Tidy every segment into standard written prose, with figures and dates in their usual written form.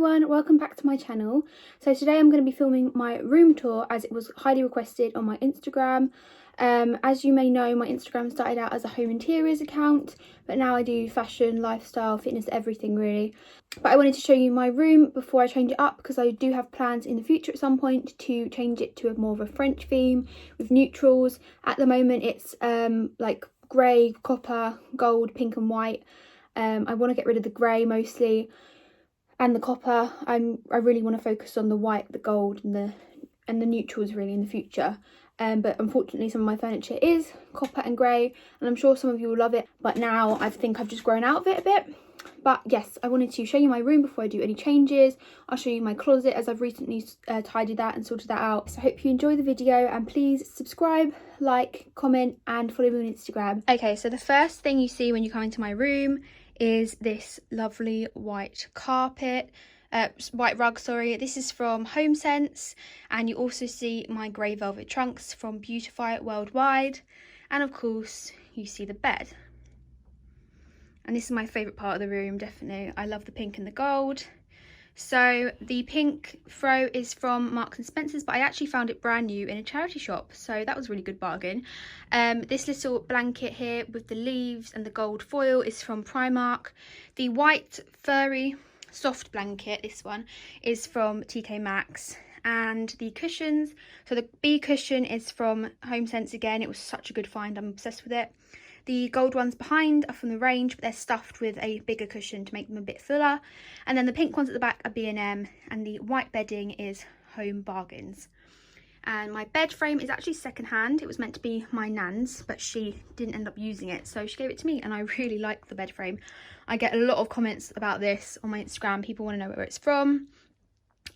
everyone, welcome back to my channel. So today I'm going to be filming my room tour as it was highly requested on my Instagram. As you may know, my Instagram started out as a home interiors account, but now I do fashion, lifestyle, fitness, everything really. But I wanted to show you my room before I change it up because I do have plans in the future at some point to change it to more of a French theme with neutrals. At the moment it's like grey, copper, gold, pink and white. I want to get rid of the grey mostly and the copper. I really want to focus on the white, the gold and the neutrals really in the future. But unfortunately some of my furniture is copper and grey, and I'm sure some of you will love it, but now I think I've just grown out of it a bit. But yes, I wanted to show you my room before I do any changes. I'll show you my closet as I've recently tidied that and sorted that out. So I hope you enjoy the video, and please subscribe, like, comment and follow me on Instagram. Okay, so the first thing you see when you come into my room is this lovely white carpet, white rug, sorry. This is from HomeSense, and you also see my grey velvet trunks from Beautify Worldwide, and of course you see the bed. And this is my favourite part of the room, definitely. I love the pink and the gold. So the pink throw is from Marks and Spencer's, but I actually found it brand new in a charity shop, so that was a really good bargain. This little blanket here with the leaves and the gold foil is from Primark. The white furry soft blanket, this one, is from TK Maxx. And the cushions, so the B cushion is from HomeSense again. It was such a good find, I'm obsessed with it. The gold ones behind are from the range, but they're stuffed with a bigger cushion to make them a bit fuller. And then the pink ones at the back are B&M, and the white bedding is Home Bargains. And my bed frame is actually secondhand. It was meant to be my nan's, but she didn't end up using it, so she gave it to me, and I really like the bed frame. I get a lot of comments about this on my Instagram. People want to know where it's from,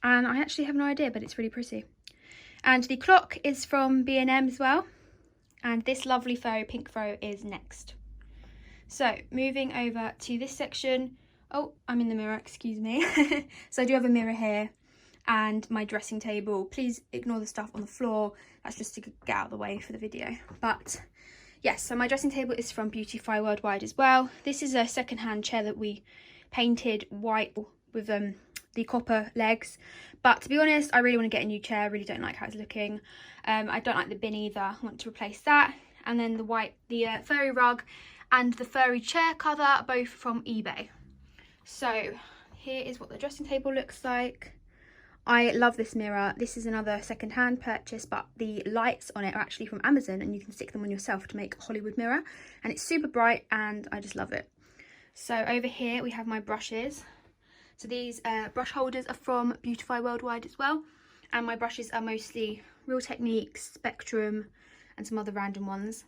and I actually have no idea, but it's really pretty. And the clock is from B&M as well. And this lovely furry pink throw is next. So moving over to this section. Oh, I'm in the mirror, excuse me. So I do have a mirror here and my dressing table. Please ignore the stuff on the floor. That's just to get out of the way for the video. But yes, so my dressing table is from Beautify Worldwide as well. This is a secondhand chair that we painted white with the copper legs, but to be honest, I really want to get a new chair. I really don't like how it's looking. I don't like the bin either. I want to replace that. And then the furry rug and the furry chair cover are both from eBay. So here is what the dressing table looks like. I love this mirror. This is another second-hand purchase, but the lights on it are actually from Amazon, and you can stick them on yourself to make a Hollywood mirror, and it's super bright and I just love it. So over here we have my brushes. So these brush holders are from Beautify Worldwide as well, and my brushes are mostly Real Techniques, Spectrum and some other random ones.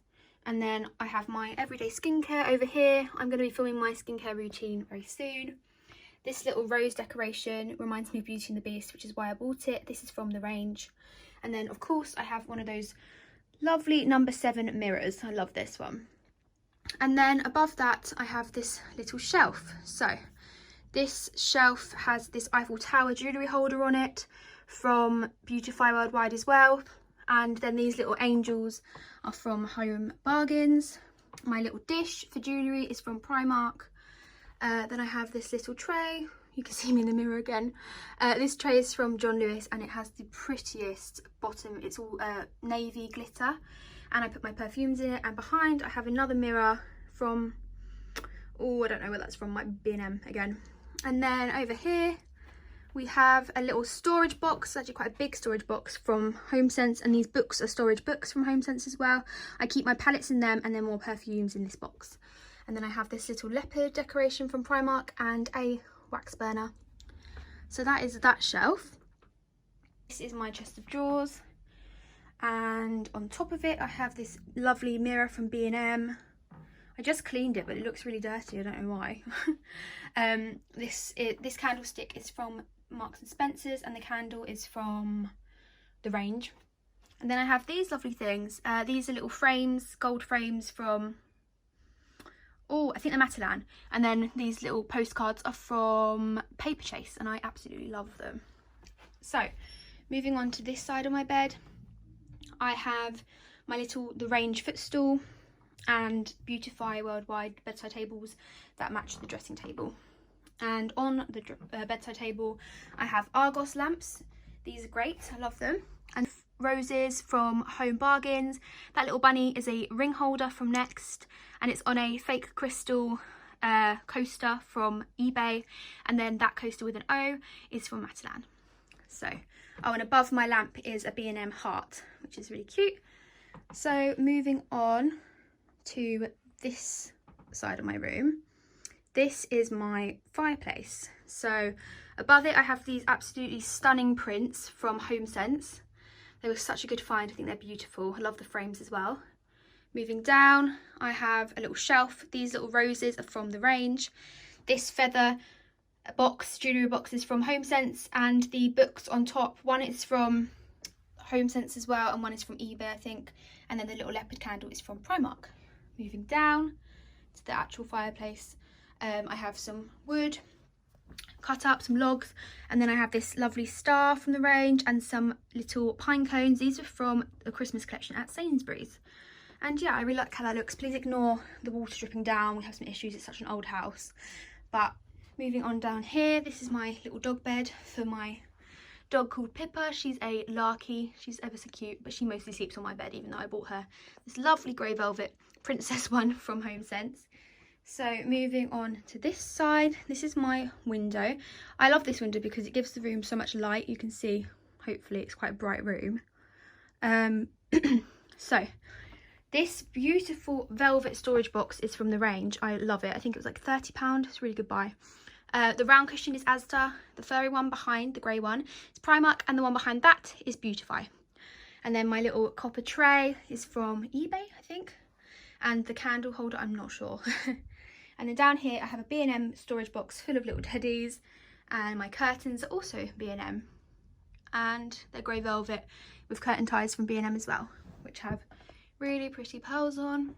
And then I have my everyday skincare over here. I'm going to be filming my skincare routine very soon. This little rose decoration reminds me of Beauty and the Beast, which is why I bought it. This is from the range. And then of course I have one of those lovely number 7 mirrors. I love this one. And then above that I have this little shelf. So this shelf has this Eiffel Tower jewellery holder on it from Beautify Worldwide as well. And then these little angels are from Home Bargains. My little dish for jewellery is from Primark. Then I have this little tray. You can see me in the mirror again. This tray is from John Lewis, and it has the prettiest bottom. It's all navy glitter. And I put my perfumes in it. And behind I have another mirror from, oh, I don't know where that's from, my B&M again. And then over here we have a little storage box, actually quite a big storage box from HomeSense, and these books are storage books from HomeSense as well. I keep my palettes in them and then more perfumes in this box. And then I have this little leopard decoration from Primark and a wax burner. So that is that shelf. This is my chest of drawers, and on top of it I have this lovely mirror from B&M. I just cleaned it, but it looks really dirty. I don't know why. This candlestick is from Marks and Spencer's, and the candle is from the range. And then I have these lovely things. These are little frames, gold frames from, oh, I think they're Matalan. And then these little postcards are from Paper Chase, and I absolutely love them. So moving on to this side of my bed, I have my the range footstool and Beautify Worldwide bedside tables that match the dressing table. And on the bedside table I have Argos lamps. These are great, I love them. And roses from Home Bargains. That little bunny is a ring holder from Next, and it's on a fake crystal coaster from eBay, and then that coaster with an O is from Matalan. So, oh, and above my lamp is a B&M heart, which is really cute. So moving on to this side of my room, this is my fireplace. So above it I have these absolutely stunning prints from HomeSense. They were such a good find, I think they're beautiful. I love the frames as well. Moving down, I have a little shelf. These little roses are from the range. This feather box, jewellery box, is from HomeSense, and the books on top, one is from HomeSense as well, and one is from eBay, I think. And then the little leopard candle is from Primark. Moving down to the actual fireplace, I have some wood cut up, some logs, and then I have this lovely star from the range and some little pine cones. These are from the Christmas collection at Sainsbury's. And yeah, I really like how that looks. Please ignore the water dripping down. We have some issues, it's such an old house. But moving on down here, this is my little dog bed for my dog called Pippa. She's a Larky, she's ever so cute, but she mostly sleeps on my bed, even though I bought her this lovely grey velvet princess one from HomeSense. So moving on to this side, this is my window. I love this window because it gives the room so much light. You can see, hopefully it's quite a bright room. So this beautiful velvet storage box is from the range. I love it. I think it was like £30. It's a really good buy. The round cushion is Asda. The furry one behind, the grey one, is Primark, and the one behind that is Beautify. And then my little copper tray is from eBay, I think. And the candle holder, I'm not sure. And then down here I have a B&M storage box full of little teddies, and my curtains are also B&M, and they're grey velvet with curtain ties from B&M as well, which have really pretty pearls on.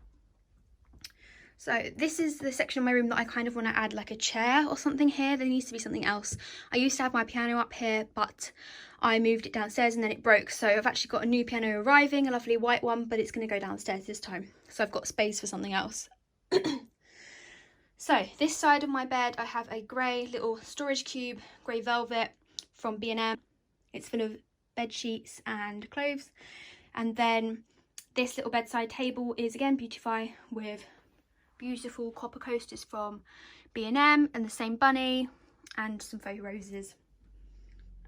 So this is the section of my room that I kind of want to add like a chair or something here. There needs to be something else. I used to have my piano up here, but I moved it downstairs and then it broke. So I've actually got a new piano arriving, a lovely white one, but it's going to go downstairs this time. So I've got space for something else. So this side of my bed, I have a grey little storage cube, grey velvet from B&M. It's full of bed sheets and clothes. And then this little bedside table is again Beautify with beautiful copper coasters from B&M, and the same bunny and some faux roses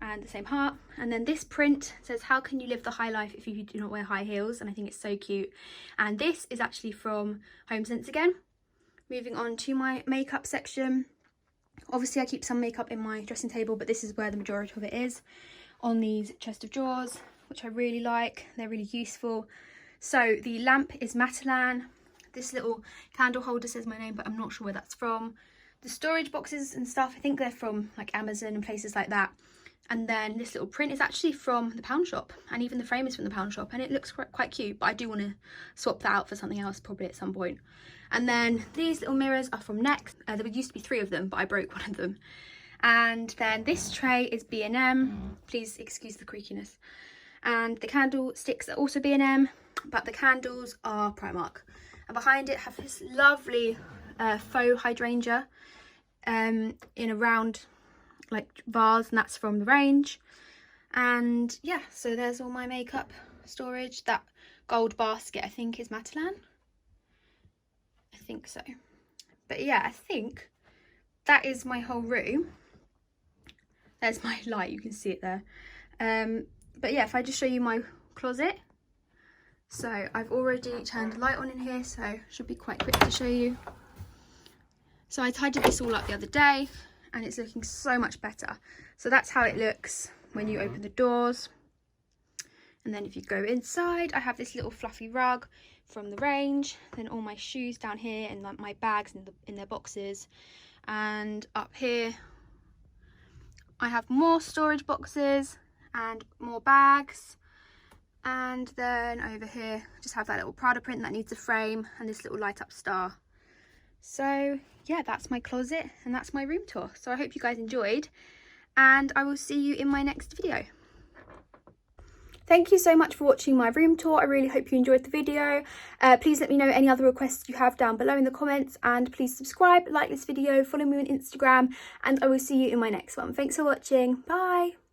and the same heart. And then this print says, how can you live the high life if you do not wear high heels? And I think it's so cute. And this is actually from HomeSense again. Moving on to my makeup section. Obviously I keep some makeup in my dressing table, but this is where the majority of it is, on these chest of drawers, which I really like. They're really useful. So the lamp is Matalan. This little candle holder says my name, but I'm not sure where that's from. The storage boxes and stuff, I think they're from like Amazon and places like that. And then this little print is actually from the pound shop, and even the frame is from the pound shop, and it looks quite cute, but I do want to swap that out for something else probably at some point. And then these little mirrors are from Next. There used to be 3 of them, but I broke one of them. And then this tray is B&M. Please excuse the creakiness. And the candlesticks are also B&M, but the candles are Primark. And behind it have this lovely faux hydrangea in a round like vase, and that's from the range. And yeah, so there's all my makeup storage. That gold basket I think is Matalan. I think so. But yeah, I think that is my whole room. There's my light, you can see it there. But yeah, if I just show you my closet. So I've already turned the light on in here, so it should be quite quick to show you. So I tidied this all up the other day, and it's looking so much better. So that's how it looks when you open the doors. And then if you go inside, I have this little fluffy rug from the range, then all my shoes down here, and like my bags in their boxes. And up here I have more storage boxes and more bags. And then over here just have that little Prada print that needs a frame, and this little light up star. So yeah, that's my closet and that's my room tour. So I hope you guys enjoyed, and I will see you in my next video. Thank you so much for watching my room tour. I really hope you enjoyed the video. Please let me know any other requests you have down below in the comments, and please subscribe, like this video, follow me on Instagram, and I will see you in my next one. Thanks for watching. Bye.